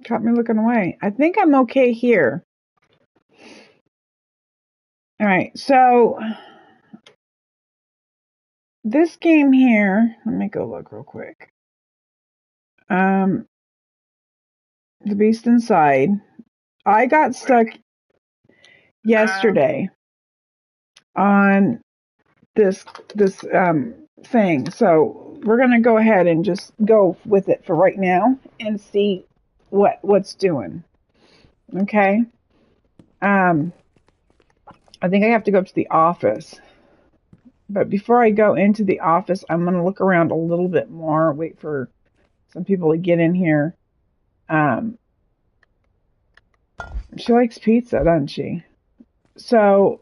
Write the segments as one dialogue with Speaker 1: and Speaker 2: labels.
Speaker 1: Caught me looking away. I think I'm okay here. All right, so this game here, let me go look real quick. The Beast Inside. I got stuck yesterday on this thing. So we're gonna go ahead and just go with it for right now and see what's doing. Okay. I think I have to go up to the office. But before I go into the office, I'm gonna look around a little bit more, wait for some people to get in here. She likes pizza, doesn't she? So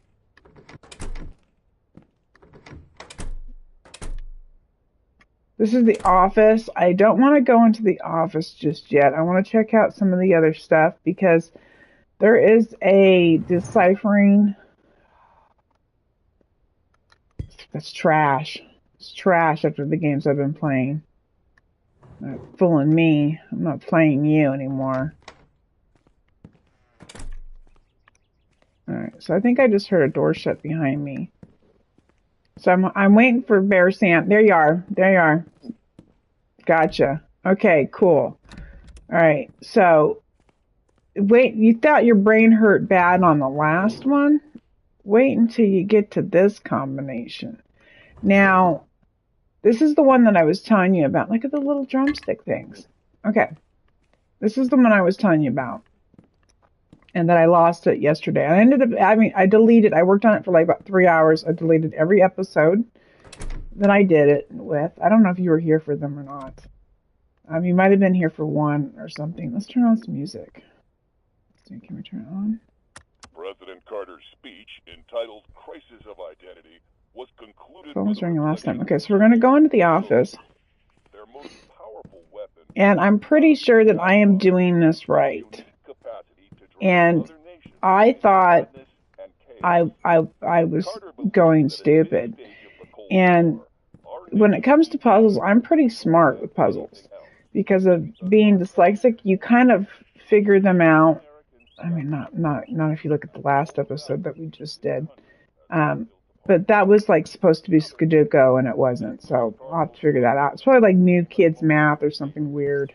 Speaker 1: this is the office. I don't want to go into the office just yet. I want to check out some of the other stuff because there is a deciphering. That's trash. It's trash after the games I've been playing. Not fooling me. I'm not playing you anymore. Alright, so I think I just heard a door shut behind me. So I'm waiting for Bear Sam. There you are. There you are. Gotcha. Okay, cool. Alright, so wait, you thought your brain hurt bad on the last one? Wait until you get to this combination. Now, this is the one that I was telling you about. Look at the little drumstick things. Okay. This is the one I was telling you about. And that I lost it yesterday. I deleted, I worked on it for like about 3 hours. I deleted every episode that I did it with. I don't know if you were here for them or not. You might have been here for one or something. Let's turn on some music. Can we turn it on?
Speaker 2: President Carter's speech, entitled Crisis of Identity, was concluded.
Speaker 1: Phone was ringing last time. Okay, so we're going to go into the office.
Speaker 2: Their most powerful weapon.
Speaker 1: And I'm pretty sure that I am doing this right. And I thought I was going stupid. And when it comes to puzzles, I'm pretty smart with puzzles. Because of being dyslexic, you kind of figure them out. I mean, not if you look at the last episode that we just did. But that was like supposed to be Sudoku and it wasn't. So I'll have to figure that out. It's probably like new kids math or something weird.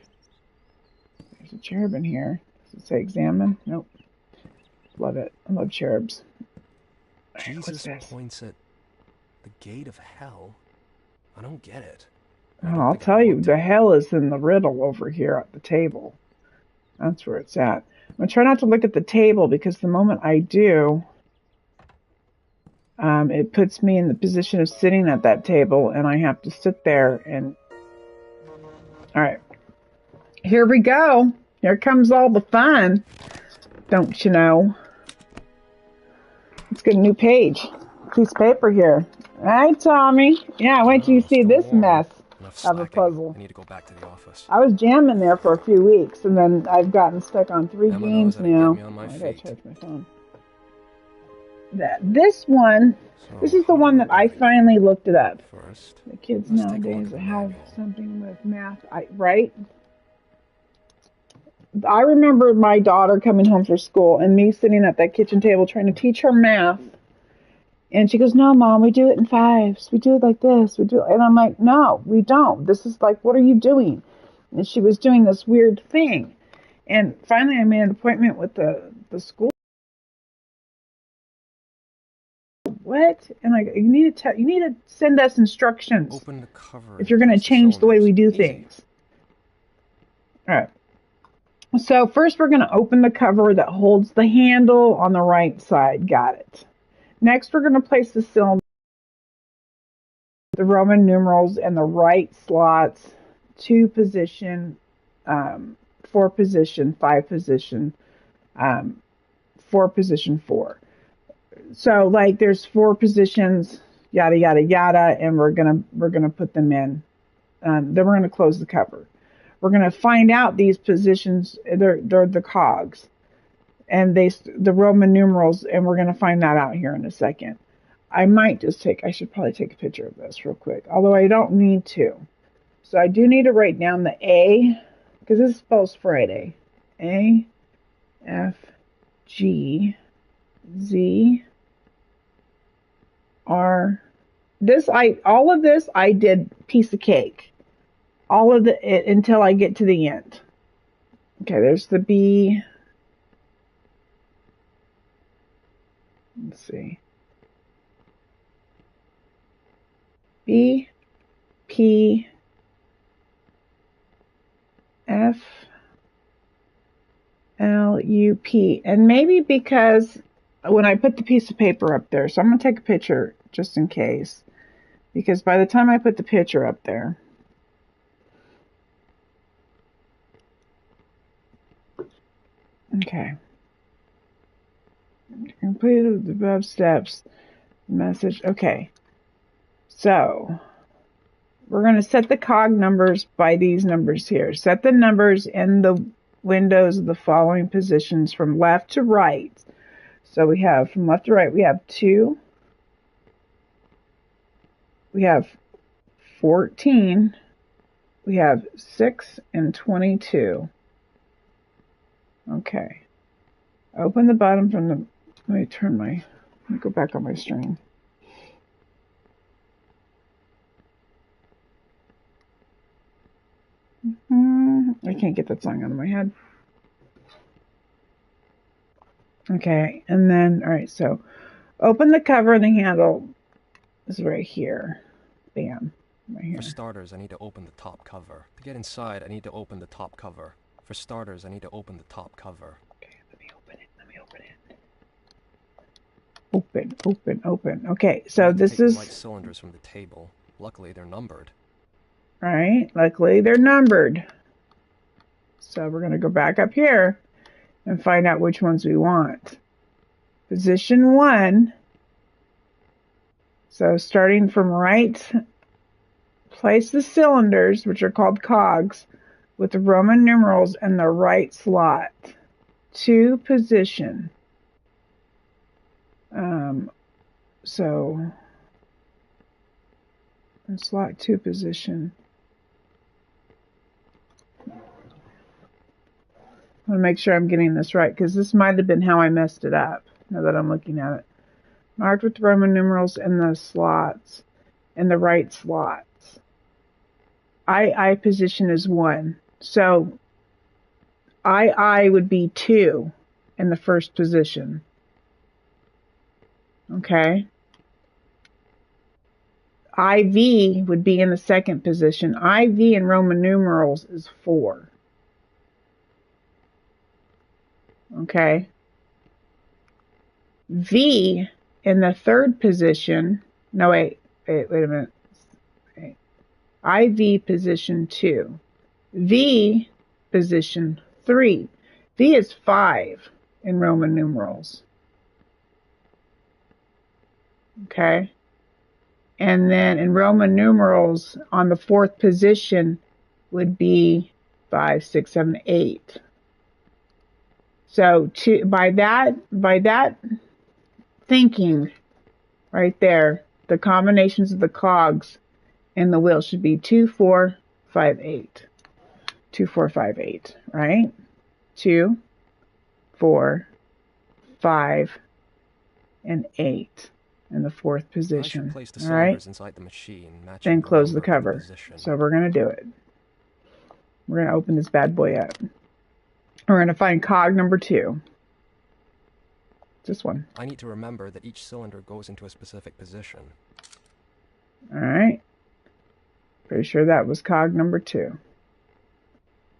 Speaker 1: There's a cherub in here. Does it say examine? Nope. Love it. I love cherubs.
Speaker 3: Jesus points at the gate of hell. I don't get it.
Speaker 1: Oh, I'll tell you, the hell is in the riddle over here at the table. That's where it's at. I'm going to try not to look at the table because the moment I do, it puts me in the position of sitting at that table and I have to sit there and... Alright. Here we go. Here comes all the fun. Don't you know? Let's get a new page. Piece of paper here. Hi, Tommy. Yeah, wait till you see this mess of a puzzle.
Speaker 3: I need to go back to the office.
Speaker 1: I was jamming there for a few weeks, and then I've gotten stuck on 3 games now. I gotta charge my phone. This one, this is the one that I finally looked it up.
Speaker 3: First,
Speaker 1: the kids nowadays have something with math, right? I remember my daughter coming home from school and me sitting at that kitchen table trying to teach her math. And she goes, no, Mom, we do it in fives. We do it like this. And I'm like, no, we don't. This is like, what are you doing? And she was doing this weird thing. And finally I made an appointment with the school. What? And like, you need to send us instructions.
Speaker 3: Open the cover
Speaker 1: if you're going to change the way we do things. All right. So first we're going to open the cover that holds the handle on the right side. Got it. Next we're going to place the cylinder, the Roman numerals and the right slots, 2 position, 4 position, 5 position, 4 position 4. So like there's 4 positions, yada yada yada, and we're gonna put them in. Then we're gonna close the cover. We're going to find out these positions, they're the cogs, and the Roman numerals, and we're going to find that out here in a second. I should probably take a picture of this real quick, although I don't need to. So I do need to write down the A, because this spells Friday, A, F, G, Z, R. All of this I did piece of cake. All of it until I get to the end. Okay, there's the B. Let's see. B, P, F, L, U, P. And maybe because when I put the piece of paper up there, so I'm going to take a picture just in case. Because by the time I put the picture up there, okay. Completed the above steps. Message. Okay. So we're going to set the cog numbers by these numbers here. Set the numbers in the windows of the following positions from left to right. So we have from left to right, we have 2. We have 14. We have 6 and 22. Okay. Open the bottom from the, let me go back on my screen. I can't get that song out of my head. Okay, and then, all right, so open the cover and the handle is right here. Bam, right here.
Speaker 3: For starters, I need to open the top cover. To get inside, I need to open the top cover. For starters, I need to open the top cover.
Speaker 1: Okay, let me open it. Open. Okay, so this is...
Speaker 3: the white cylinders from the table. Luckily, they're numbered.
Speaker 1: All right, luckily they're numbered. So we're going to go back up here and find out which ones we want. Position 1. So starting from right, place the cylinders, which are called cogs, with the Roman numerals in the right slot. 2 position. So in slot 2 position. I want to make sure I'm getting this right, because this might have been how I messed it up, now that I'm looking at it. Marked with the Roman numerals in the slots, in the right slots. I position is 1. So I would be 2 in the first position. Okay. IV would be in the second position. IV in Roman numerals is 4. Okay. V in the third position. No, wait a minute. Okay. IV position 2. V position 3. V is 5 in Roman numerals. Okay. And then in Roman numerals, on the 4th position would be 5, 6, 7, 8. So by that thinking right there, the combinations of the cogs in the wheel should be 2, 4, 5, 8. 2, 4, 5, 8, right? 2, 4, 5, and 8 in the 4th position.
Speaker 3: I should place the
Speaker 1: all right?
Speaker 3: inside the machine,
Speaker 1: Then close the cover. So we're going to do it. We're going to open this bad boy up. We're going to find cog number 2. This one.
Speaker 3: I need to remember that each cylinder goes into a specific position.
Speaker 1: All right. Pretty sure that was cog number 2.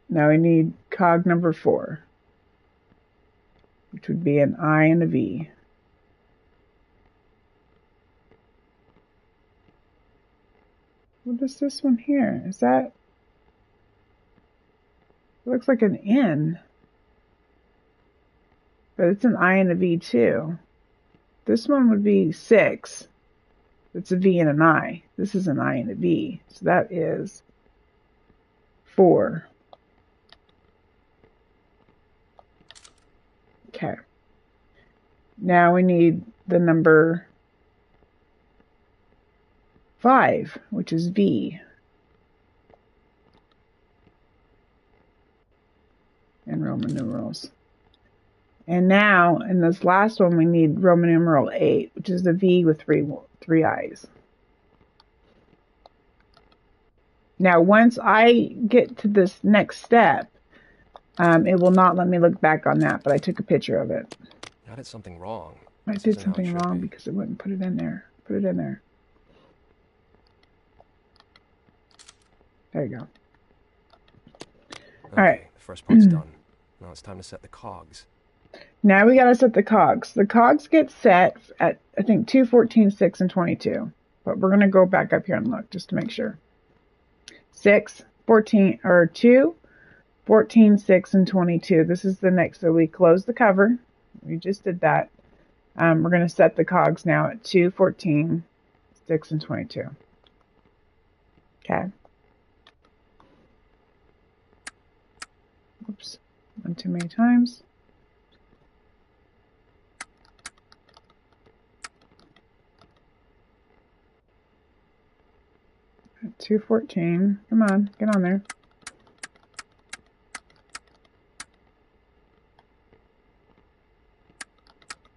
Speaker 1: Now we need cog number 4, which would be an I and a V. What is this one here? Is that... It looks like an N. But it's an I and a V too. This one would be 6. It's a V and an I. This is an I and a V. So that is 4. Okay. Now we need the number 5, which is V. and Roman numerals. And now, in this last one, we need Roman numeral 8, which is the V with three eyes. Now, once I get to this next step, it will not let me look back on that, but I took a picture of it.
Speaker 3: I did something wrong.
Speaker 1: I did something wrong because it wouldn't put it in there. Put it in there. There you go.
Speaker 3: Okay,
Speaker 1: all right.
Speaker 3: The first part's done. Now it's time to set the cogs.
Speaker 1: Now we got to set the cogs. The cogs get set at, I think, 2, 14, 6, and 22. But we're going to go back up here and look just to make sure. 6, 14, or 2, 14, 6, and 22. This is the next. So we close the cover. We just did that. We're going to set the cogs now at 2, 14, 6, and 22. Okay. Oops. One too many times. At 214. Come on, get on there.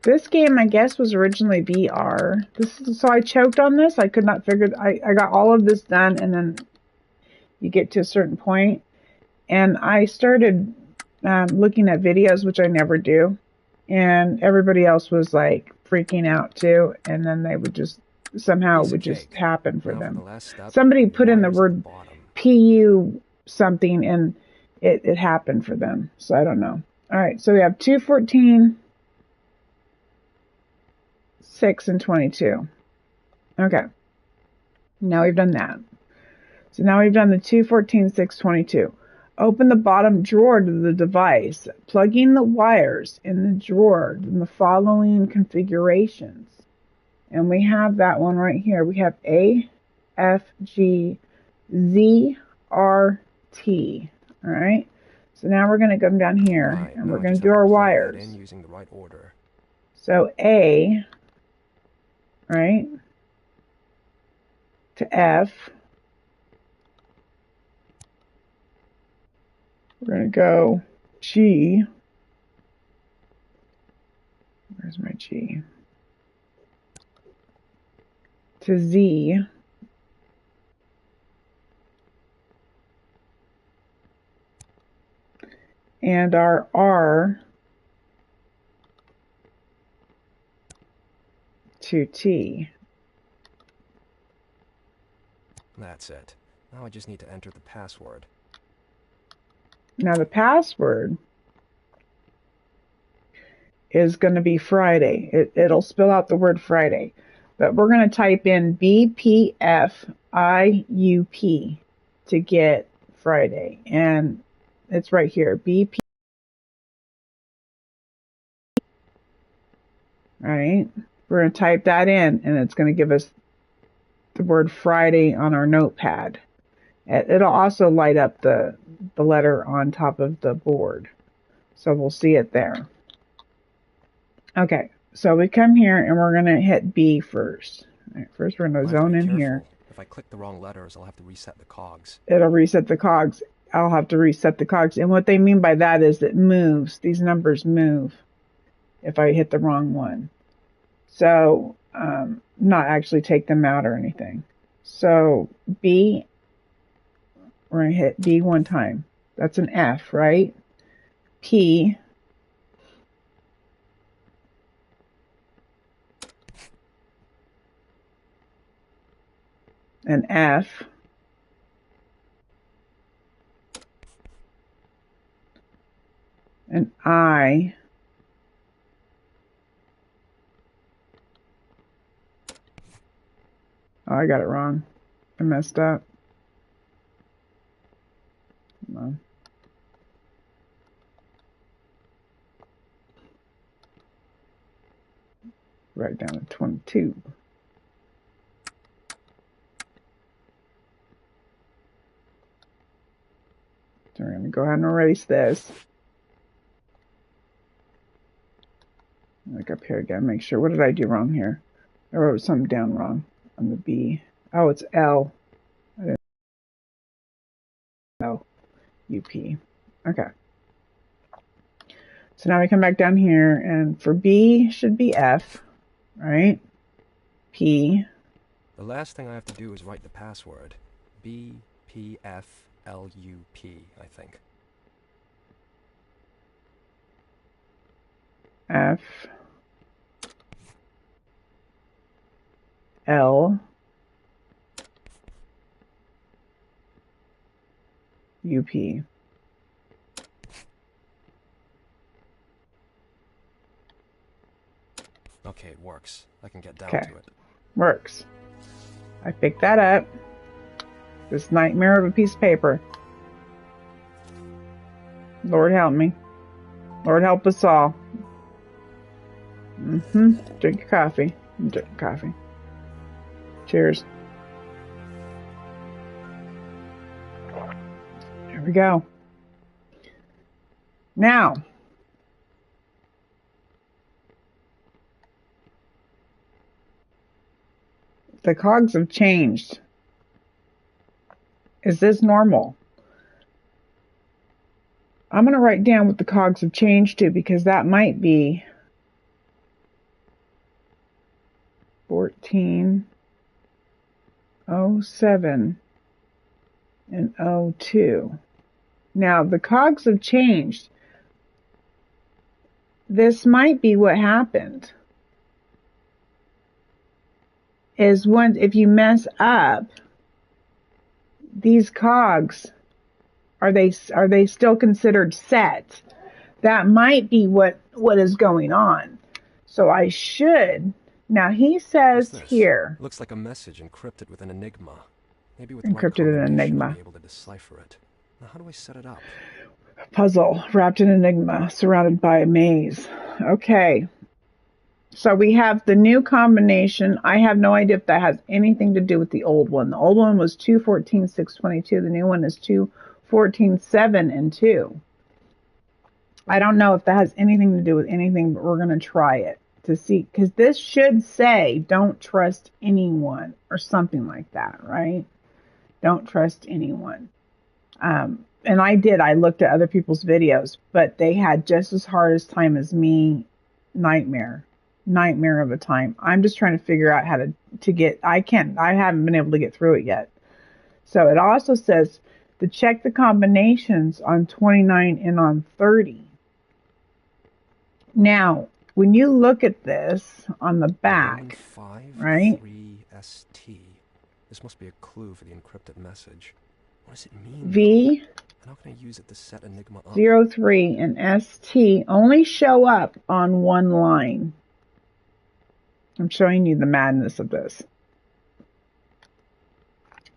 Speaker 1: This game, I guess, was originally VR. So I choked on this. I could not figure. I got all of this done, and then you get to a certain point, and I started looking at videos, which I never do, and everybody else was like freaking out too, and then they would just somehow it would just happen for them. Somebody put in the word PU something, and it happened for them. So I don't know. All right, so we have 214. 6 and 22. Okay. Now we've done that. So now we've done the 2, 14, 6, 22. Open the bottom drawer to the device, plugging the wires in the drawer in the following configurations. And we have that one right here. We have A, F, G, Z, R, T. All right. So now we're going to come down here and we're going to do our wires.
Speaker 3: Using the right order.
Speaker 1: So A, right, to F. We're going to go G. Where's my G? To Z. And our R to T.
Speaker 3: That's it. Now I just need to enter the password.
Speaker 1: Now the password is going to be Friday. It'll spell out the word Friday. But we're going to type in BPFIUP to get Friday. And it's right here. BP. All right. We're going to type that in, and it's going to give us the word Friday on our notepad. It'll also light up the letter on top of the board. So we'll see it there. Okay. So we come here, and we're going to hit B first. All right, first, we're going to zone in here.
Speaker 3: If I click the wrong letters, I'll have to reset the cogs.
Speaker 1: It'll reset the cogs. I'll have to reset the cogs. And what they mean by that is it moves. These numbers move if I hit the wrong one. So, not actually take them out or anything. So, B, we're going to hit B one time. That's an F, right? P, an F, an I, oh, I got it wrong. I messed up. Come on. Right down to 22. So we're going to go ahead and erase this. Look up here again, make sure. What did I do wrong here? I wrote something down wrong on the B. Oh, it's L. L. U-P. Okay. So now we come back down here, and for B should be F, right? P.
Speaker 3: The last thing I have to do is write the password. BPFLUP, I think.
Speaker 1: F. L. UP.
Speaker 3: Okay, it works. I can get down
Speaker 1: Okay.
Speaker 3: to it.
Speaker 1: Works. I picked that up. This nightmare of a piece of paper. Lord help me. Lord help us all. Drink your coffee. I'm drinking coffee. Cheers. Here we go. Now, the cogs have changed. Is this normal? I'm going to write down what the cogs have changed to, because that might be 1407 and 02. Now, the cogs have changed. This might be what happened. Is once, if you mess up, these cogs, are they still considered set? That might be what is going on. So I should. Now he says here.
Speaker 3: Looks like a message encrypted with an enigma. Maybe with
Speaker 1: Encrypted
Speaker 3: the right
Speaker 1: in an enigma.
Speaker 3: I'll be able to decipher it. Now how do I set it up?
Speaker 1: Puzzle wrapped in enigma, surrounded by a maze. Okay. So we have the new combination. I have no idea if that has anything to do with the old one. The old one was 214,622. The new one is 214,7 and 2. I don't know if that has anything to do with anything, but we're going to try it to see. Because this should say, don't trust anyone, or something like that, right? Don't trust anyone. And I did. I looked at other people's videos, but they had just as hard a time as me. Nightmare of a time. I'm just trying to figure out how to get, I haven't been able to get through it yet. So it also says to check the combinations on 29 and on 30. Now, when you look at this on the back,
Speaker 3: 5,
Speaker 1: right?
Speaker 3: 3ST. This must be a clue for the encrypted message. What does it mean?
Speaker 1: V,
Speaker 3: and how can I use it to set enigma up?
Speaker 1: 03 and ST only show up on one line. I'm showing you the madness of this.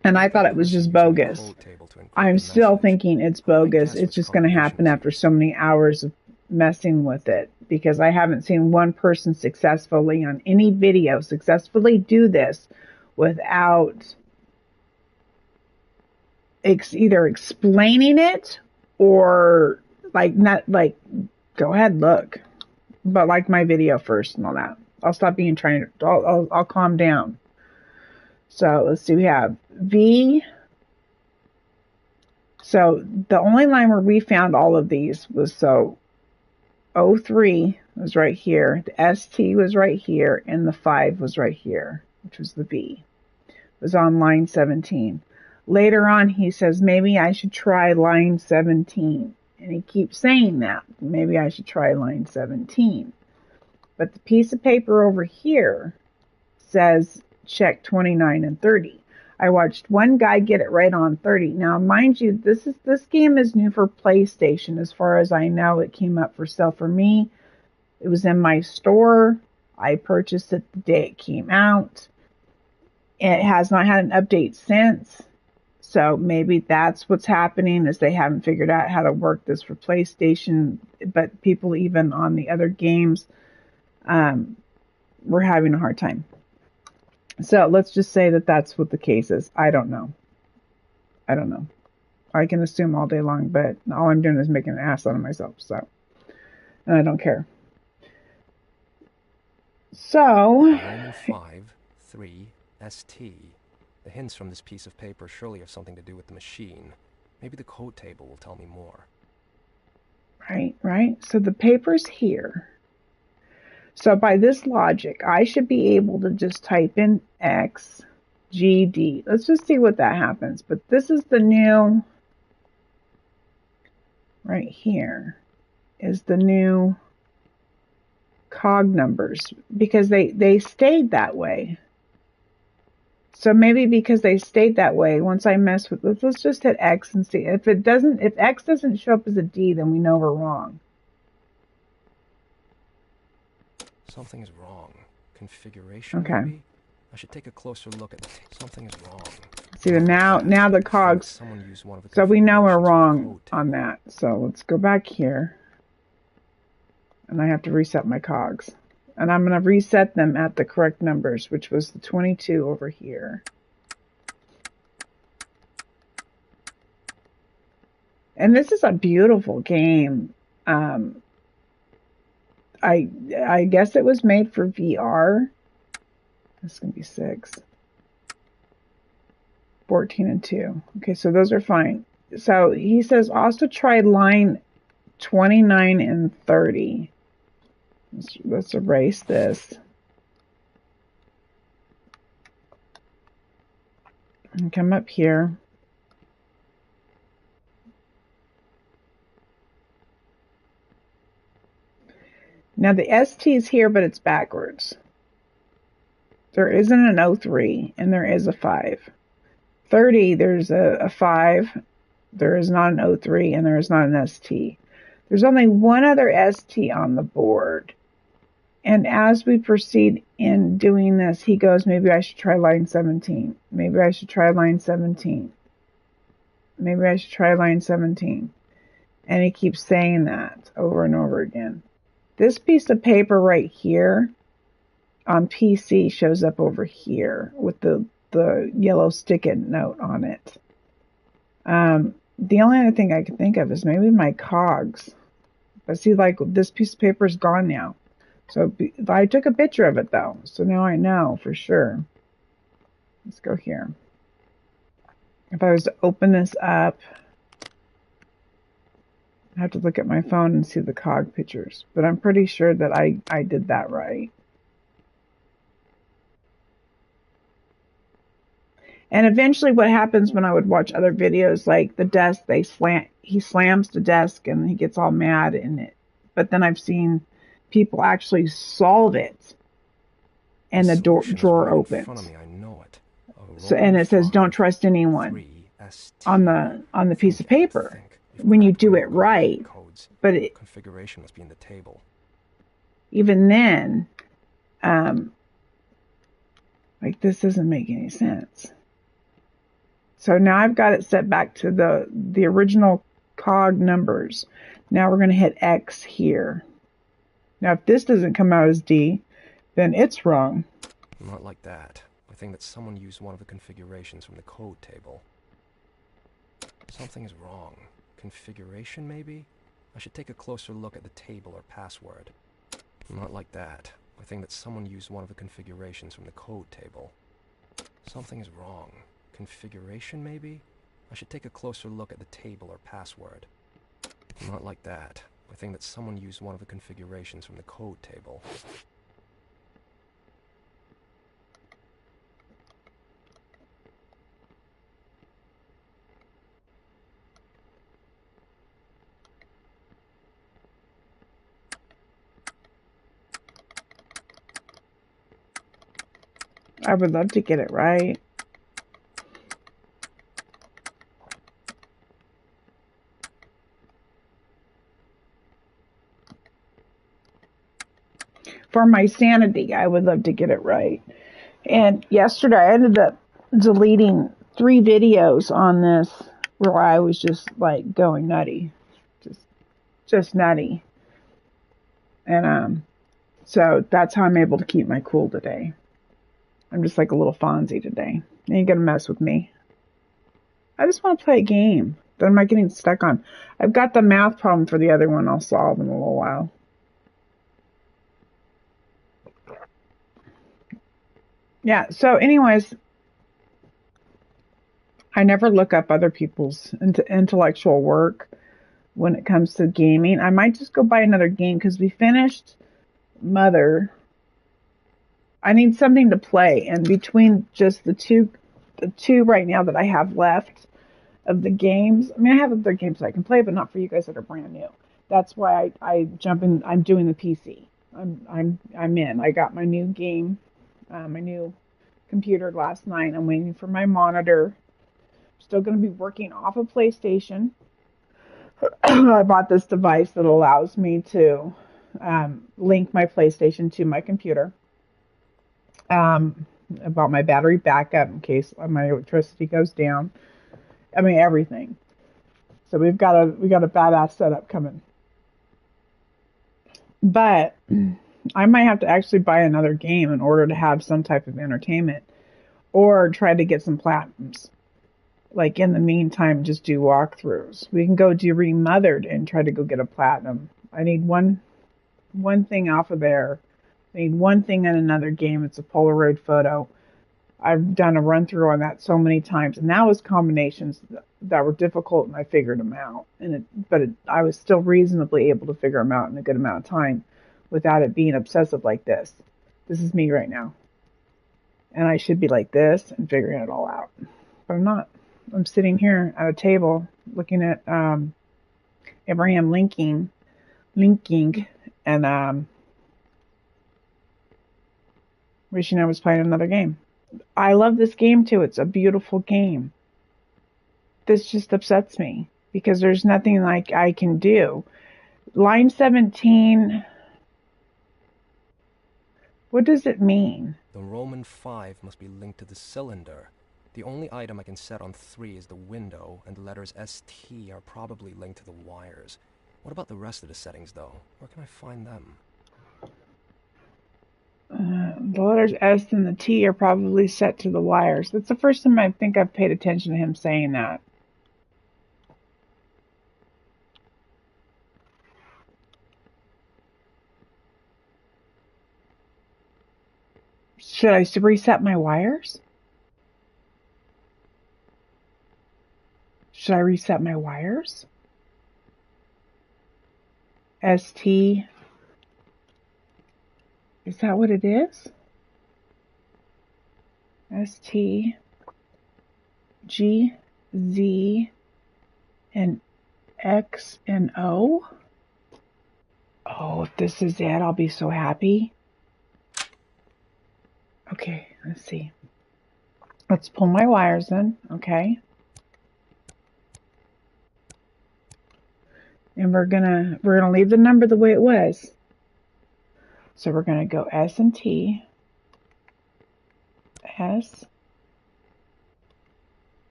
Speaker 1: And I thought it was just bogus. I'm still thinking it's bogus. It's just going to happen after so many hours of messing with it, because I haven't seen one person successfully on any video successfully do this without either explaining it or go ahead, look, but like my video first and all that. I'll stop being trained. I'll calm down. So let's see. We have V. So the only line where we found all of these was 03 was right here. The ST was right here. And the 5 was right here, which was the V. It was on line 17. Later on, he says, maybe I should try line 17. And he keeps saying that. Maybe I should try line 17. But the piece of paper over here says check 29 and 30. I watched one guy get it right on 30. Now, mind you, this game is new for PlayStation. As far as I know, it came up for sale for me. It was in my store. I purchased it the day it came out. It has not had an update since. So maybe that's what's happening, is they haven't figured out how to work this for PlayStation. But people even on the other games, we're having a hard time. So let's just say that that's what the case is. I don't know. I can assume all day long, but all I'm doing is making an ass out of myself. So, and I don't care. So,
Speaker 3: 5, 3, ST. The hints from this piece of paper surely have something to do with the machine. Maybe the code table will tell me more.
Speaker 1: Right? So the paper's here. So by this logic, I should be able to just type in X, G, D. Let's just see what that happens. But this is the new, right here, is the new cog numbers because they stayed that way. So maybe because they stayed that way, once I mess with, let's just hit X and see. If X doesn't show up as a D, then we know we're wrong.
Speaker 3: Something is wrong. Configuration,
Speaker 1: Okay.
Speaker 3: maybe? I should take a closer look at something is wrong.
Speaker 1: See, now the cogs,
Speaker 3: Someone used one of the
Speaker 1: so we know we're
Speaker 3: configurations
Speaker 1: wrong on that. So let's go back here. And I have to reset my cogs. And I'm going to reset them at the correct numbers, which was the 22 over here. And this is a beautiful game. I guess it was made for VR. This is going to be 6. 14 and 2. Okay, so those are fine. So he says also try line 29 and 30. Let's erase this. And come up here. Now the ST is here, but it's backwards. There isn't an 03, and there is a 5. 30, there's a 5. There is not an 03, and there is not an ST. There's only one other ST on the board. And as we proceed in doing this, he goes, maybe I should try line 17. Maybe I should try line 17. Maybe I should try line 17. And he keeps saying that over and over again. This piece of paper right here on PC shows up over here with the yellow stick-it note on it. The only other thing I can think of is maybe my cogs. But see, like, this piece of paper is gone now. So I took a picture of it, though. So now I know for sure. Let's go here. If I was to open this up, I have to look at my phone and see the cog pictures. But I'm pretty sure that I did that right. And eventually what happens when I would watch other videos, like the desk, he slams the desk and he gets all mad in it. But then I've seen people actually solve it and the drawer opens.
Speaker 3: I know it.
Speaker 1: So, and it says don't trust anyone on the piece of paper when you do it right. But
Speaker 3: configuration must be in the table.
Speaker 1: Even then, like, this doesn't make any sense. So now I've got it set back to the original cog numbers. Now we're going to hit X here. Now if this doesn't come out as D, then it's wrong.
Speaker 3: Not like that. I think that someone used one of the configurations from the code table. Something is wrong. Configuration, maybe? I should take a closer look at the table or password. Not like that. I think that someone used one of the configurations from the code table. Something is wrong. Configuration, maybe? I should take a closer look at the table or password. Not like that. I think that someone used one of the configurations from the code table.
Speaker 1: I would love to get it right. For my sanity, I would love to get it right. And yesterday I ended up deleting 3 videos on this where I was just like going nutty. Just nutty. And so that's how I'm able to keep my cool today. I'm just like a little Fonzie today. You ain't gonna mess with me. I just want to play a game that I'm not getting stuck on. I've got the math problem for the other one I'll solve in a little while. Yeah, so anyways, I never look up other people's intellectual work. when it comes to gaming. I might just go buy another game because we finished Mother. I need something to play, and between just the two right now that I have left of the games. I mean, I have other games I can play, but not for you guys that are brand new. That's why I jump in. I'm doing the PC. I'm in. I got my new game, my new computer last night. I'm waiting for my monitor. Still going to be working off a PlayStation. I bought this device that allows me to link my PlayStation to my computer. About my battery backup in case my electricity goes down. I mean everything. So we got a badass setup coming. But I might have to actually buy another game in order to have some type of entertainment, or try to get some platinums. Like in the meantime, just do walkthroughs. We can go do Remothered and try to go get a platinum. I need one thing off of there. I need one thing in another game. It's a Polaroid photo. I've done a run through on that so many times, and that was combinations that were difficult, and I figured them out. I was still reasonably able to figure them out in a good amount of time, without it being obsessive like this. This is me right now, and I should be like this and figuring it all out, but I'm not. I'm sitting here at a table looking at Abraham linking, and wishing I was playing another game. I love this game too. It's a beautiful game. This just upsets me because there's nothing like I can do. Line 17, what does it mean?
Speaker 3: The Roman 5 must be linked to the cylinder. The only item I can set on 3 is the window, and the letters ST are probably linked to the wires. What about the rest of the settings, though? Where can I find them?
Speaker 1: The letters S and the T are probably set to the wires. That's the first time I think I've paid attention to him saying that. Should I reset my wires? Should I reset my wires? ST. Is that what it is? ST, G, Z, and X and O? Oh, if this is it, I'll be so happy. Okay, let's see. Let's pull my wires in, okay? And we're gonna leave the number the way it was. So we're gonna go S and T, S,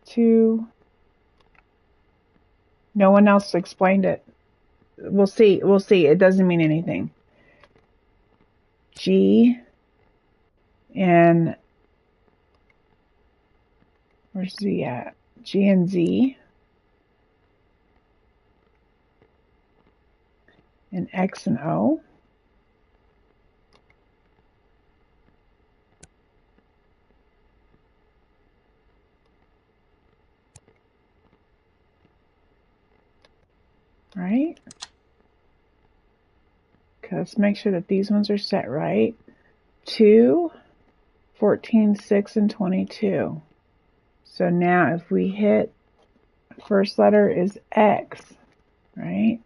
Speaker 1: 2. No one else explained it. We'll see. It doesn't mean anything. G, and where's Z at? G and Z, and X and O. Right? Okay, let's make sure that these ones are set right. 2, 14, 6, and 22. So now if we hit, first letter is X, right?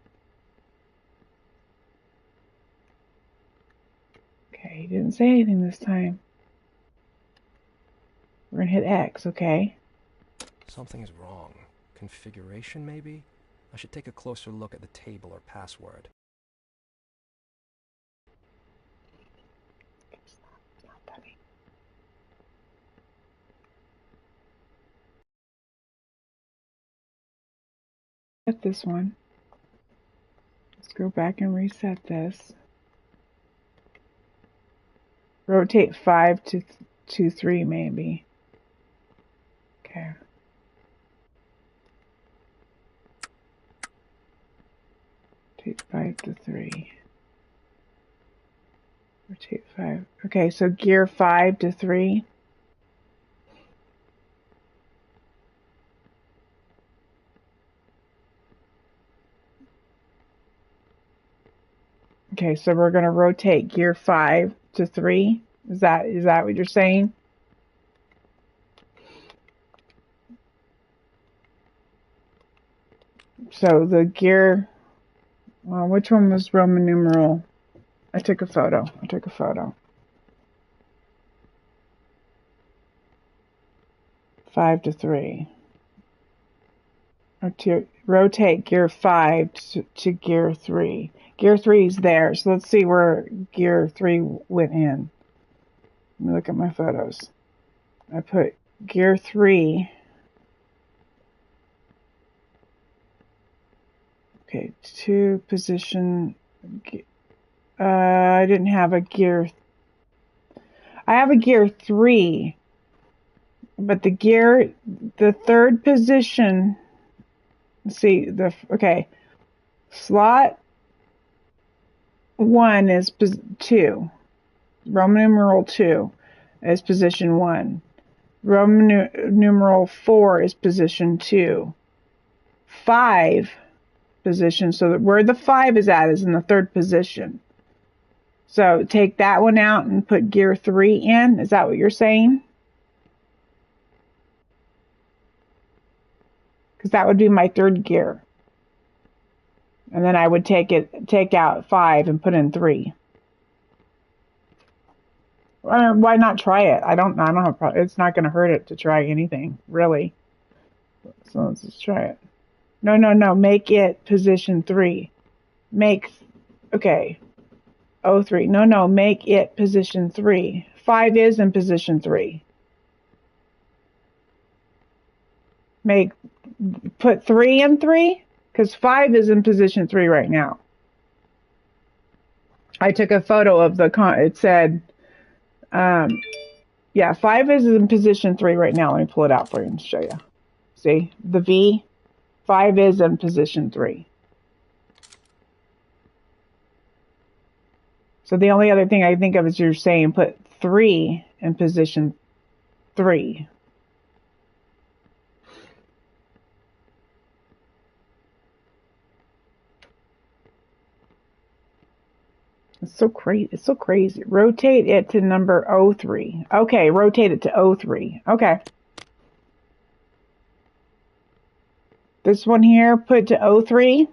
Speaker 1: Okay, he didn't say anything this time. We're going to hit X, okay?
Speaker 3: Something is wrong. Configuration, maybe? I should take a closer look at the table or password.
Speaker 1: Set this one. Let's go back and reset this. Rotate 5 to 3 maybe. Okay. Rotate 5 to 3. Rotate 5. Okay, so gear 5 to 3. Okay, so we're going to rotate gear 5 to 3. Is that what you're saying? So the gear, well, which one was Roman numeral? I took a photo. 5 to 3. Or to rotate gear 5 to gear 3. Gear 3 is there, so let's see where gear 3 went in. Let me look at my photos. I put gear 3. Okay, to position. I didn't have a gear. I have a gear 3, but the third position. Let's see, okay. Slot 1 is 2. Roman numeral 2 is position 1. Roman numeral 4 is position 2. 5 position, so that where the 5 is at is in the third position. So take that one out and put gear 3 in. Is that what you're saying? Because that would be my third gear. And then I would take out 5 and put in 3. Why not try it? I don't have it's not going to hurt it to try anything, really. So let's just try it. No. Make it position 3. Okay. 03. No. Make it position 3. 5 is in position 3. Put 3 in 3, because 5 is in position 3 right now. I took a photo of it said, 5 is in position 3 right now. Let me pull it out for you and show you. See, the V, 5 is in position 3. So the only other thing I think of is you're saying put 3 in position 3. It's so crazy. Rotate it to number 03. Okay, rotate it to 03. Okay. This one here, put to 03.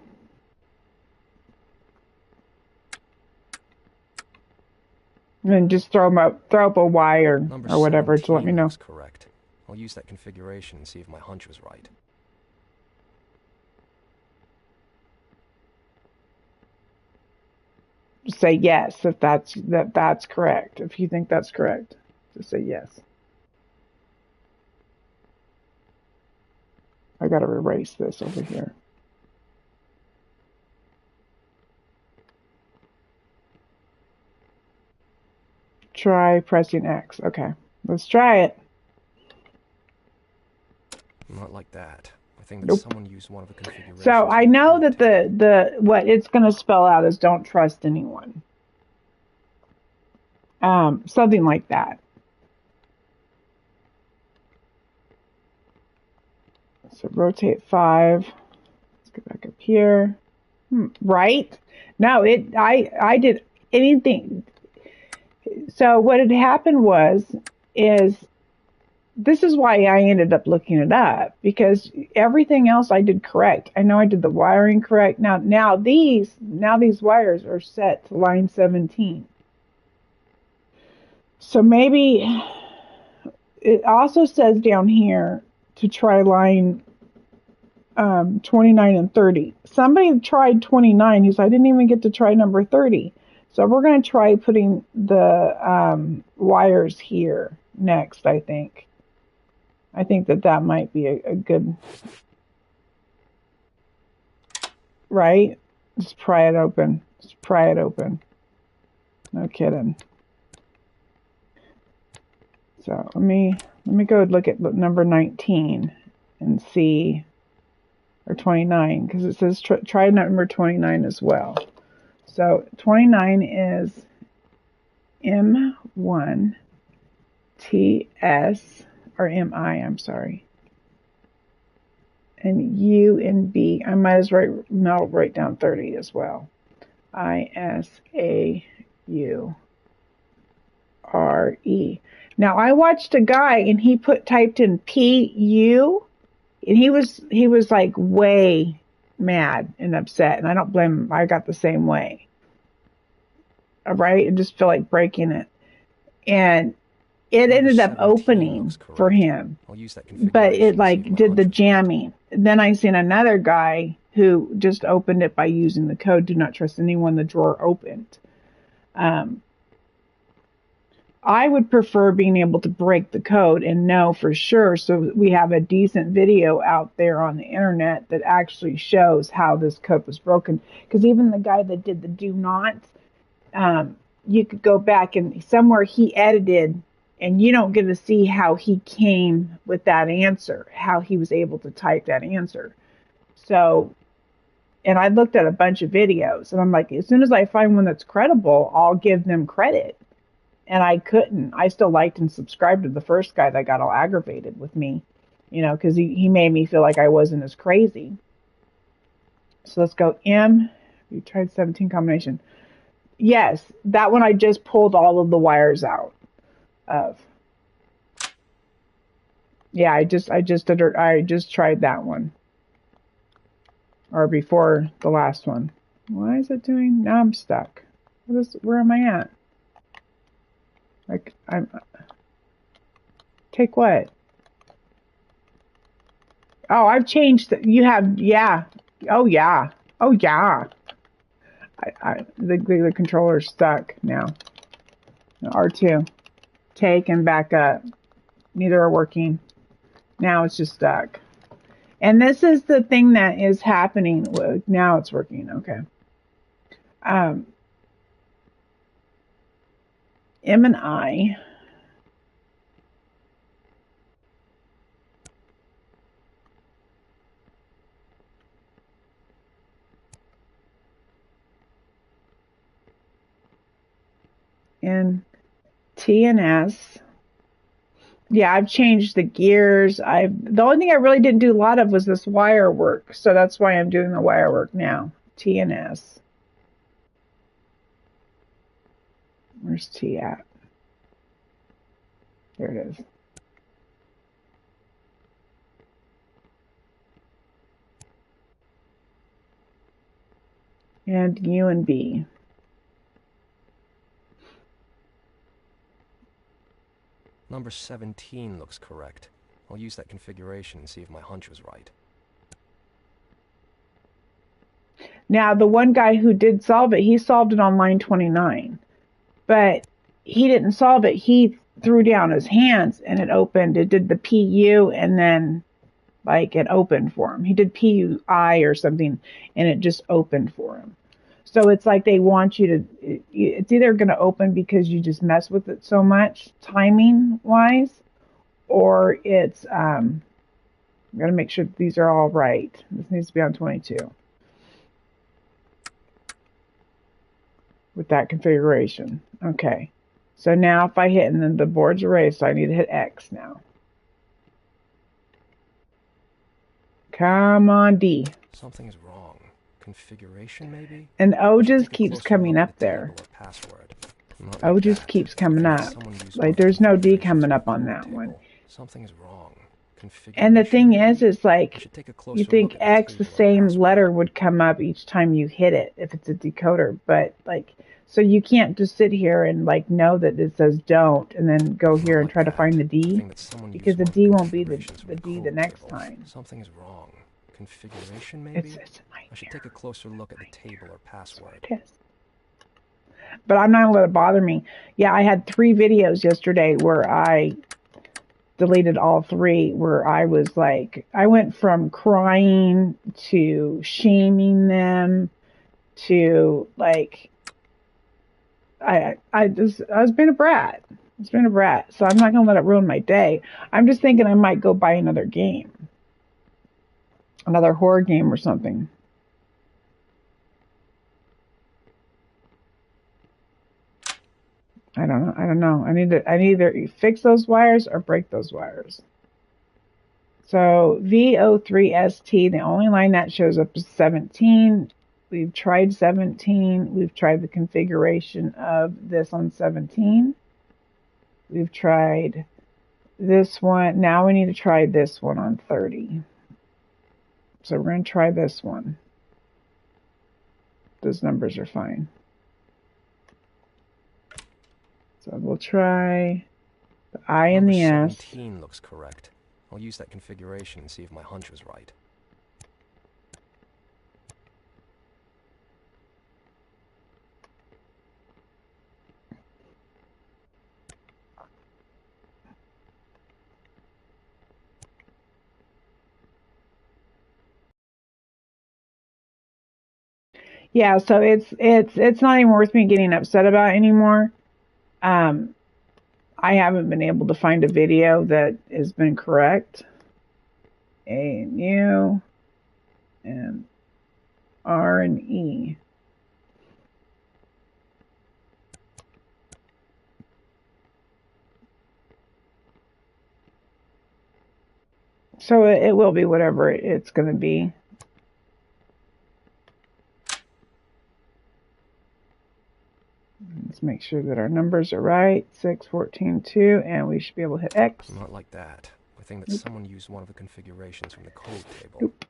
Speaker 1: And then just throw up a Y or whatever to let me know.
Speaker 3: Correct. I'll use that configuration and see if my hunch was right.
Speaker 1: Say yes if that's correct. If you think that's correct, just say yes. I gotta erase this over here. Try pressing X. Okay, let's try it.
Speaker 3: Not like that. I think that someone used one of the configurations.
Speaker 1: So I know that the what it's going to spell out is don't trust anyone. Something like that. So rotate 5. Let's go back up here. Right? No, I did anything. So what had happened is this is why I ended up looking it up, because everything else I did correct. I know I did the wiring correct. Now these wires are set to line 17. So maybe it also says down here to try line 29 and 30. Somebody tried 29. He said, I didn't even get to try number 30. So we're going to try putting the wires here next, I think. I think that might be a good, right? Just pry it open. No kidding. So let me go look at number 19 and see, or 29, because it says try number 29 as well. So 29 is M1 TS, or MI, I'm sorry. And U and B, I might as well write down 30 as well. Issaure. Now I watched a guy and he typed in PU and he was like way mad and upset, and I don't blame him. I got the same way. All right, I just feel like breaking it. And it ended up opening for him, but it like did the jamming. Then I seen another guy who just opened it by using the code "Do not trust anyone." The drawer opened. I would prefer being able to break the code and know for sure, so we have a decent video out there on the internet that actually shows how this code was broken. Because even the guy that did the do not, you could go back and somewhere he edited, and you don't get to see how he came with that answer, how he was able to type that answer. So, and I looked at a bunch of videos, and I'm like, as soon as I find one that's credible, I'll give them credit. And I couldn't. I still liked and subscribed to the first guy that got all aggravated with me, because he made me feel like I wasn't as crazy. So let's go M. You tried 17 combination. Yes, that one I just pulled all of the wires out of. Yeah, I just tried that one. Or before the last one. Why is it doing? Now I'm stuck. Where am I at? Like, take what? Oh, I've changed. Yeah. Oh, yeah. The controller's stuck now. R2. Take and back up. Neither are working. Now it's just stuck. And this is the thing that is happening. Now it's working. Okay. M and I. And T and S. Yeah, I've changed the gears. The only thing I really didn't do a lot of was this wire work. So that's why I'm doing the wire work now. T and S. Where's T at? There it is. And U and B.
Speaker 3: Number 17 looks correct. I'll use that configuration and see if my hunch was right.
Speaker 1: Now, the one guy who did solve it, he solved it on line 29. But he didn't solve it. He threw down his hands and it opened. It did the PU and then, like, it opened for him. He did PUI or something and it just opened for him. So it's like they want you to, it's either going to open because you just mess with it so much, timing-wise, or it's, I'm going to make sure that these are all right. This needs to be on 22. With that configuration. Okay. So now if I hit, and then the board's erased, so I need to hit X now. Come on, D.
Speaker 3: Something is wrong. Configuration, maybe?
Speaker 1: And O just keeps coming up there. O just keeps coming up. Like, there's no D coming up on that one.
Speaker 3: Something is wrong.
Speaker 1: And the thing is, it's like, you think X, the same letter would come up each time you hit it if it's a decoder. But, like, so you can't just sit here and, like, know that it says don't and then go here and try to find the D. Because the D won't be the D the next time.
Speaker 3: Something is wrong. Configuration, maybe? I should take a closer look at the table or password.
Speaker 1: But I'm not going to let it bother me. Yeah, I had 3 videos yesterday where I deleted all 3, where I was like, I went from crying to shaming them to, like, I was being a brat. So I'm not going to let it ruin my day. I'm just thinking I might go buy another game. Another horror game or something. I don't know. I need to either fix those wires or break those wires. So VO3ST, the only line that shows up is 17. We've tried 17. We've tried the configuration of this on 17. We've tried this one. Now we need to try this one on 30. So we're going to try this one. Those numbers are fine. So we'll try the I and the S.
Speaker 3: 17 looks correct. I'll use that configuration and see if my hunch was right.
Speaker 1: Yeah, so it's not even worth me getting upset about anymore. I haven't been able to find a video that has been correct. A and U and R and E. So it will be whatever it's going to be. Let's make sure that our numbers are right. 6, 14, 2, and we should be able to hit X.
Speaker 3: Not like that. I think that someone used one of the configurations from the code table.
Speaker 1: Oop.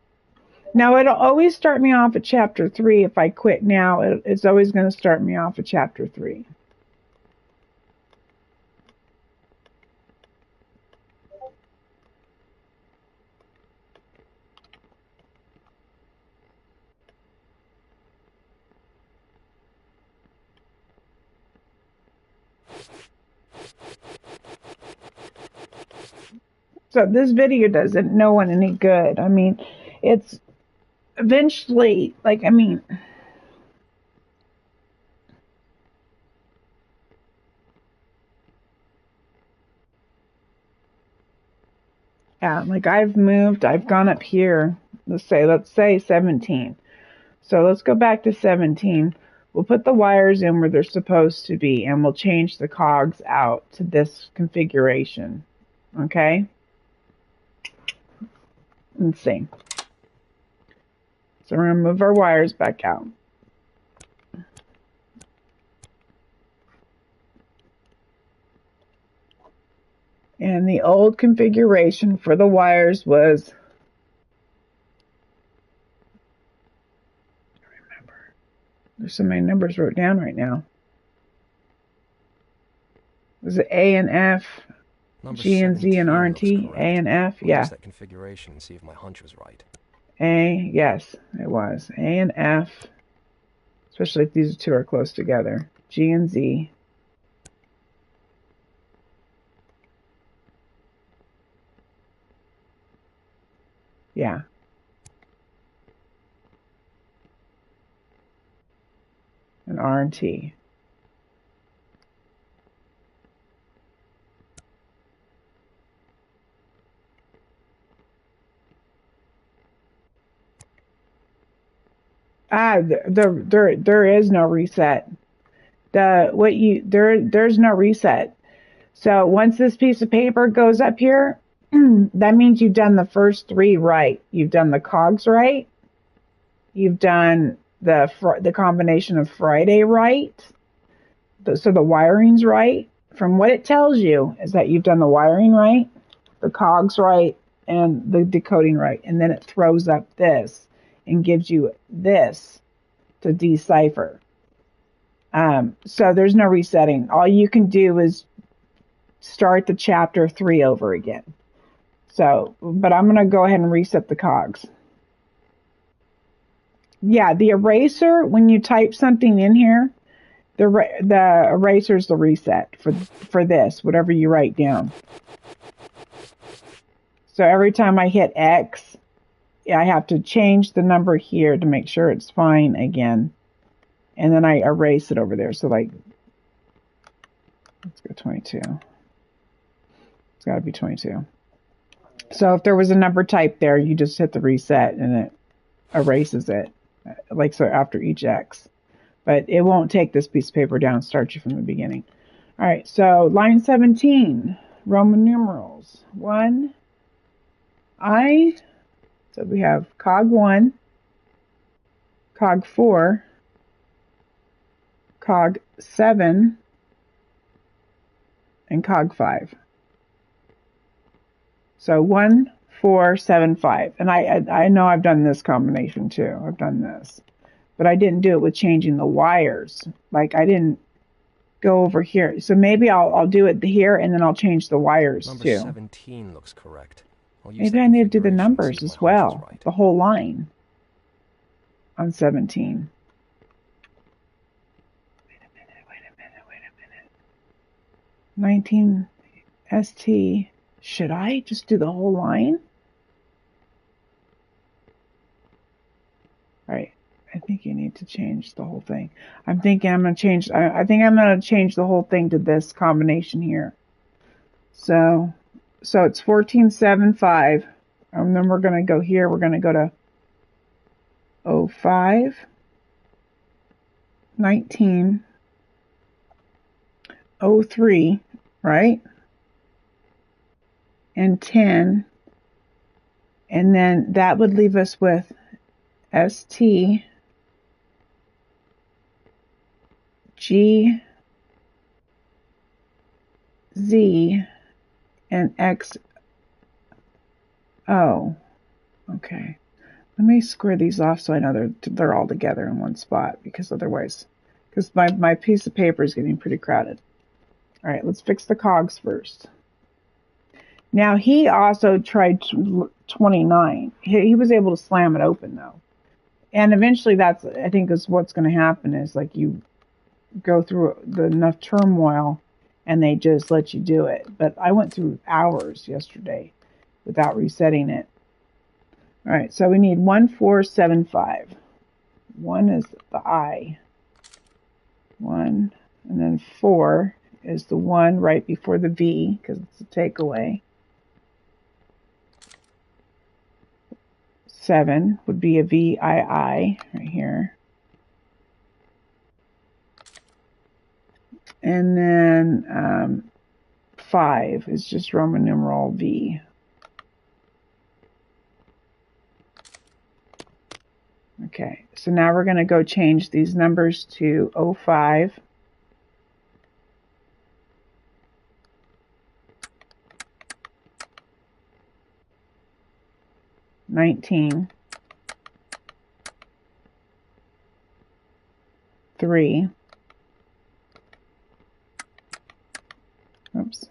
Speaker 1: Now, it'll always start me off at chapter 3. If I quit now, it's always going to start me off at chapter 3. So this video doesn't no one any good. I mean, it's eventually, like, I mean, yeah, like I've gone up here. Let's say 17. So let's go back to 17. We'll put the wires in where they're supposed to be, and we'll change the cogs out to this configuration. Okay? Let's see. So we're going to move our wires back out. And the old configuration for the wires was, I remember, there's so many numbers wrote down right now. Was it A and F,
Speaker 3: Number
Speaker 1: G and Z and R and T,
Speaker 3: correct.
Speaker 1: A and F?
Speaker 3: I'll
Speaker 1: Yeah.
Speaker 3: use that configuration and see if my hunch was right.
Speaker 1: A, yes, it was. A and F, especially if these two are close together. G and Z. Yeah. And R and T. There is no reset. There's no reset. So once this piece of paper goes up here, that means you've done the first 3 right. You've done the cogs right. You've done the combination of Friday right. So the wiring's right. From what it tells you is that you've done the wiring right, the cogs right, and the decoding right. And then it throws up this and gives you this to decipher. So there's no resetting. All you can do is start the chapter 3 over again. So, but I'm going to go ahead and reset the cogs. Yeah, the eraser, when you type something in here, the eraser's the reset for this, whatever you write down. So every time I hit X, I have to change the number here to make sure it's fine again. And then I erase it over there. So like, let's go 22. It's got to be 22. So if there was a number typed there, you just hit the reset and it erases it. Like so after each X. But it won't take this piece of paper down and start you from the beginning. All right, so line 17, Roman numerals. 1, I, so we have cog 1, cog 4, cog 7, and cog 5. So 1, 4, 7, 5. And I know I've done this combination too. I've done this. But I didn't do it with changing the wires. Like I didn't go over here. So maybe I'll do it here and then I'll change the wires
Speaker 3: Number
Speaker 1: too.
Speaker 3: 17 looks correct.
Speaker 1: Maybe I need to do the numbers as well. Right. The whole line on 17. Wait a minute. 19 ST. Should I just do the whole line? Right. I think you need to change the whole thing. I'm thinking I'm going to change. I think I'm going to change the whole thing to this combination here. So it's 14, 7, 5. And then we're going to go here. We're going to go to 05, 19, 03, right? And 10. And then that would leave us with ST, G, Z, and X, O. Okay. Let me square these off so I know they're all together in one spot, because otherwise, because my piece of paper is getting pretty crowded. All right, let's fix the cogs first. Now, he also tried 29. He was able to slam it open, though. And eventually that's, I think, is what's going to happen is, like, you go through enough turmoil and they just let you do it. But I went through hours yesterday without resetting it. All right, so we need 1475. 1 is the I. 1, and then 4 is the 1 right before the V, because it's a takeaway. 7 would be a VII right here. And then 5 is just Roman numeral V. Okay, so now we're going to go change these numbers to 05. 19, 3. Oops.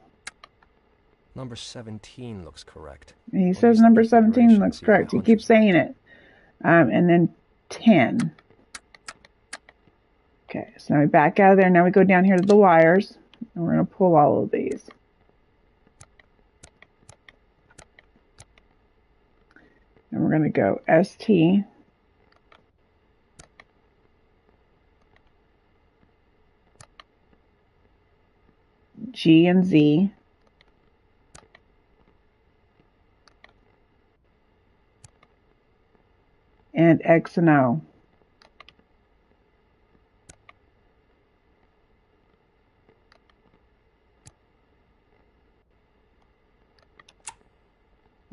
Speaker 3: Number 17 looks correct.
Speaker 1: He says number 17 looks correct. He keeps saying it. And then 10. Okay, so now we back out of there. Now we go down here to the wires. And we're going to pull all of these. And we're going to go ST. G and Z. And X and O.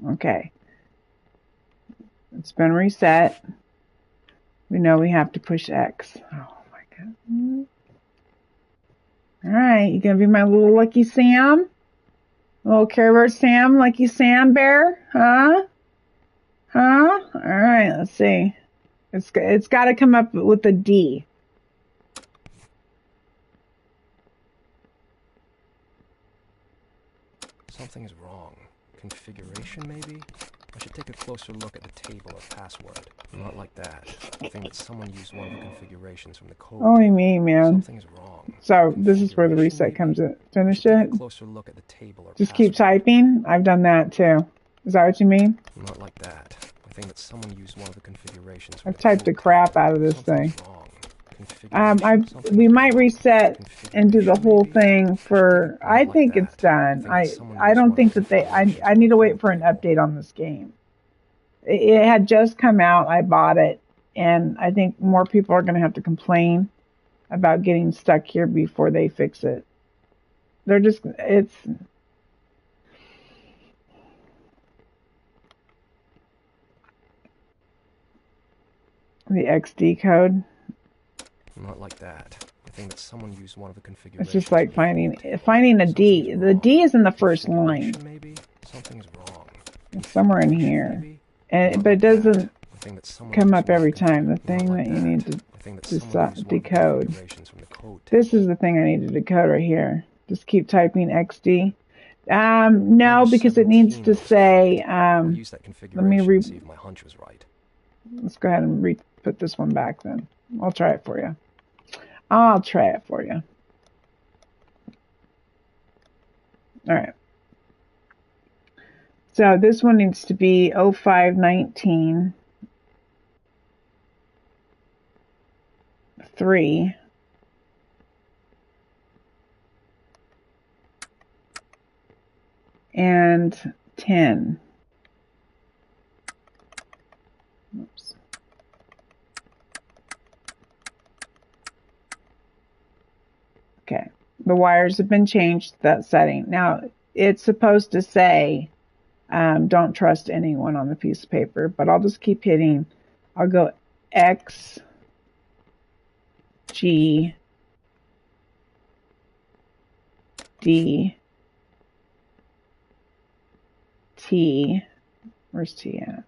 Speaker 1: Okay. It's been reset. We know we have to push X. Oh my God. All right, you gonna be my little Lucky Sam? Little Care Bear Sam, Lucky Sam Bear? Huh? Huh? All right, let's see. It's got to come up with a D.
Speaker 3: Something is wrong. Configuration, maybe? I should take a closer look at the table or password. Not like that. I think that someone used one of the configurations from the code.
Speaker 1: Only me, man.
Speaker 3: Something's wrong.
Speaker 1: So this is where the reset comes in. Finish it.
Speaker 3: Closer look at the table or
Speaker 1: just keep typing. I've done that too. Is that what you mean?
Speaker 3: Not like that. I think that someone used one of the configurations.
Speaker 1: I've typed the crap out of this thing. We might reset and do the whole thing for. I think it's done. I don't think that I need to wait for an update on this game. It had just come out. I bought it, and I think more people are going to have to complain about getting stuck here before they fix it. It's. The XD code.
Speaker 3: Not like that. I think that someone used one of the configurations.
Speaker 1: It's just like finding a D. The D is in the first line.
Speaker 3: Maybe something's wrong.
Speaker 1: It's somewhere in here, but it doesn't come up every time. The thing that you need to decode. This is the thing I need to decode right here. Just keep typing XD. No, because it needs to say. Let me see if my hunch was right. Let's go ahead and put this one back then. I'll try it for you. I'll try it for you. All right. So this one needs to be 0519 3 and 10. Oops. Okay, the wires have been changed to that setting. Now, it's supposed to say, don't trust anyone on the piece of paper, but I'll just keep hitting. I'll go X, G, D, T. Where's T at?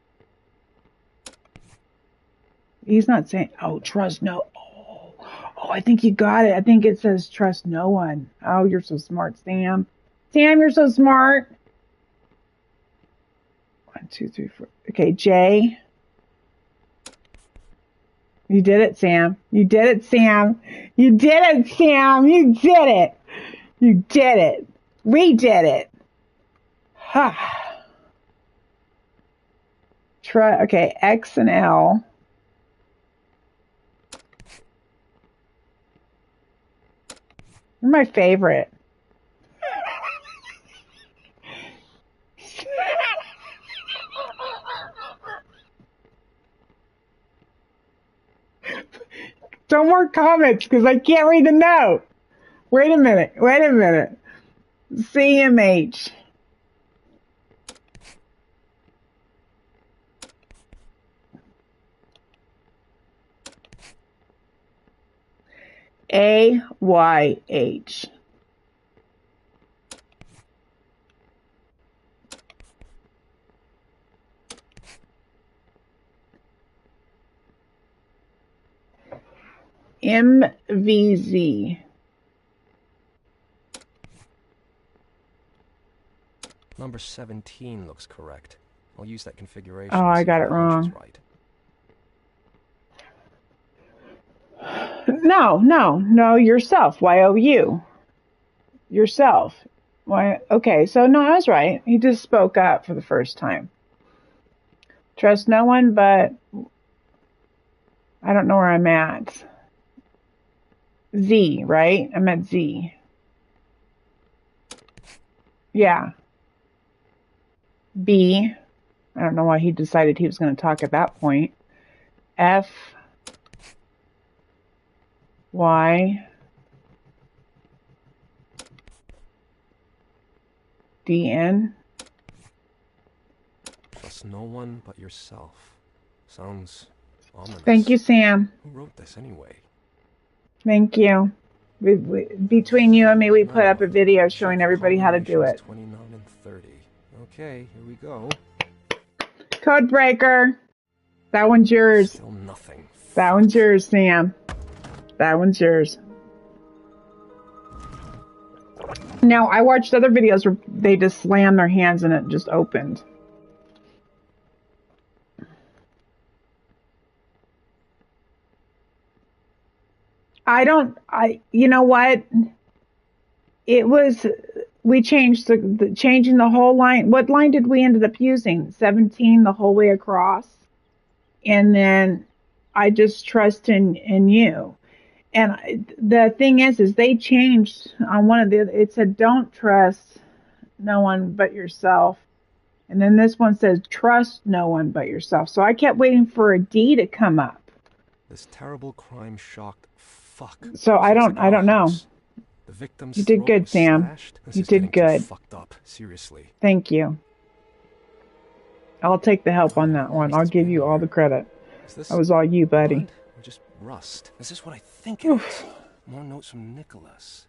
Speaker 1: He's not saying, oh, trust no. Oh, I think you got it. I think it says trust no one. Oh, you're so smart, Sam. Sam, you're so smart. 1, 2, 3, 4. Okay, J. You did it, Sam. You did it, Sam. You did it, Sam. You did it. You did it. We did it. Ha. Okay, X and L. You're my favorite. No more comments because I can't read the note. Wait a minute. CMH. AYH. MVZ.
Speaker 3: Number 17 looks correct. I'll use that configuration.
Speaker 1: Oh, I got it wrong.
Speaker 3: Right.
Speaker 1: No, yourself. YOU. Yourself. Why? Okay, so no, I was right. He just spoke up for the first time. Trust no one, but I don't know where I'm at. Z, right? I'm at Z. Yeah. B. I don't know why he decided he was going to talk at that point. F. Y. DN.
Speaker 3: Trust no one but yourself. Sounds ominous.
Speaker 1: Thank you, Sam.
Speaker 3: Who wrote this anyway?
Speaker 1: Thank you. Between you and me, we put up a video showing everybody how to do it.
Speaker 3: 29 and 30. Okay, here we go.
Speaker 1: Code breaker. That one's yours.
Speaker 3: Still nothing.
Speaker 1: That one's yours, Sam. That one's yours. Now, I watched other videos where they just slammed their hands and it just opened. You know what? We changed changing the whole line. What line did we ended up using? 17 the whole way across. And then I just trust in you. And the thing is they changed on one of it said, don't trust no one but yourself. And then this one says, trust no one but yourself. So I kept waiting for a D to come up.
Speaker 3: This terrible crime shocked fuck.
Speaker 1: So I don't know.
Speaker 3: The victim's
Speaker 1: you did good, Sam. You did good.
Speaker 3: Fucked up. Seriously.
Speaker 1: Thank you. I'll take the help on that one. I'll give you all the credit.
Speaker 3: Is this
Speaker 1: That was all you, buddy.
Speaker 3: blood or just rust? Is this what I think it is? More notes from Nicholas.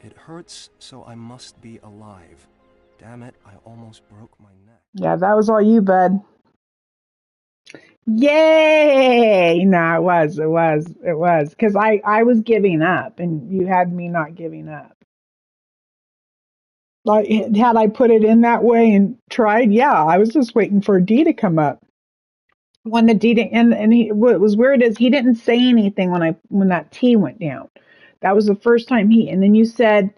Speaker 3: It hurts, so I must be alive. Damn it, I almost broke my neck.
Speaker 1: Yeah, that was all you, bud. Yay! No, it was. Because I was giving up, and you had me not giving up. Like, had I put it in that way and tried, yeah, I was just waiting for a D to come up. When the D didn't, and what was weird is he didn't say anything when that T went down. That was the first time and then you said,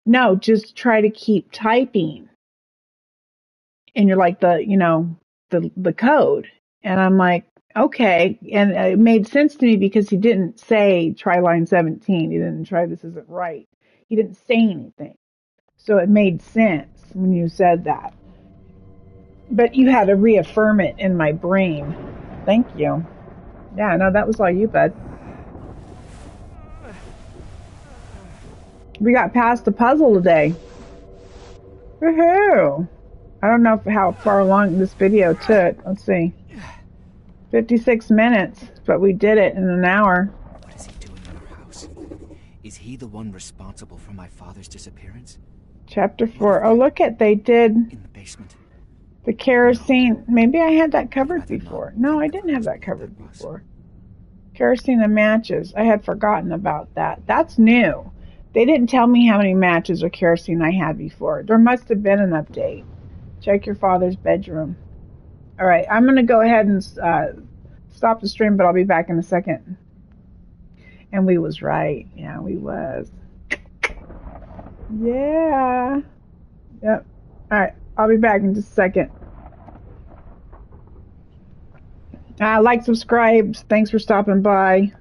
Speaker 1: no, just try to keep typing. And you're like, the code. And I'm like, okay. And it made sense to me because he didn't say try line 17. He didn't try this isn't right. He didn't say anything. So it made sense when you said that. But you had to reaffirm it in my brain. Thank you. Yeah, no, that was all you, bud. We got past the puzzle today. Woohoo! I don't know how far along this video took. Let's see. 56 minutes, but we did it in an hour.
Speaker 4: What is he doing in our house? Is he the one responsible for my father's disappearance?
Speaker 1: Chapter 4. Oh, look at, they did
Speaker 4: In the basement.
Speaker 1: the kerosene. Maybe I had that covered before. No, I didn't have that covered before. Kerosene and matches. I had forgotten about that. That's new. They didn't tell me how many matches or kerosene I had before. There must have been an update. Check your father's bedroom. All right, I'm going to go ahead and stop the stream, but I'll be back in a second. And we was right. Yeah, we was. Yeah. Yep. All right, I'll be back in just a second. Like, subscribe. Thanks for stopping by.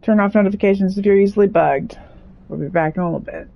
Speaker 1: Turn off notifications if you're easily bugged. We'll be back in a little bit.